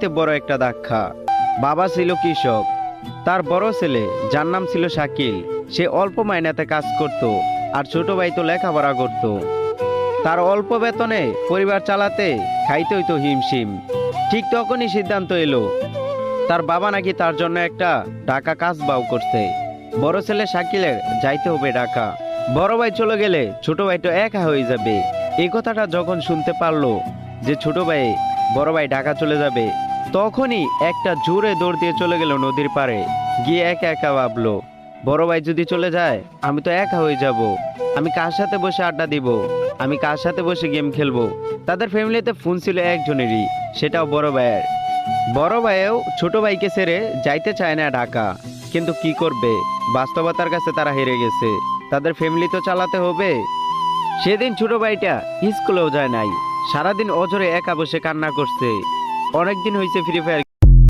সবচাইতে বড় একটা ধাক্কা। বাবা ছিল কৃষক, তার বড় ছেলে যার নাম ছিল শাকিল, সে অল্প মাইনাতে কাজ করত, আর ছোট ভাই তো লেখাপড়া করত। তার অল্প বেতনে পরিবার চালাতে খাইতে হইতো হিমশিম। ঠিক তখনই সিদ্ধান্ত এলো, তার বাবা নাকি তার জন্য একটা ঢাকা কাজবাও করছে। বড় ছেলে শাকিলের যাইতে হবে ঢাকা। বড় ভাই চলে গেলে ছোট ভাই তো একা হয়ে যাবে। এই কথাটা যখন শুনতে পারলো যে ছোট ভাই বড় ভাই ঢাকা চলে যাবে, তখনই একটা জোরে দৌড় দিয়ে চলে গেল নদীর পাড়ে। গিয়ে একা একা ভাবলো, বড় ভাই যদি চলে যায় আমি তো একা হয়ে যাব। আমি কার সাথে বসে আড্ডা দিব, আমি কার সাথে বসে গেম খেলবো। তাদের ফ্যামিলিতে ফোন ছিল একজনেরই, সেটাও বড় ভাইয়ের। বড় ভাইও ছোট ভাইকে ছেড়ে যাইতে চায় না ঢাকা, কিন্তু কি করবে, বাস্তবতার কাছে তারা হেরে গেছে। তাদের ফ্যামিলি তো চালাতে হবে। সেদিন ছোট ভাইটা স্কুলেও যায় নাই, সারাদিন অজরে একা বসে কান্না করছে। অনেকদিন হয়েছে ফ্রি ফায়ার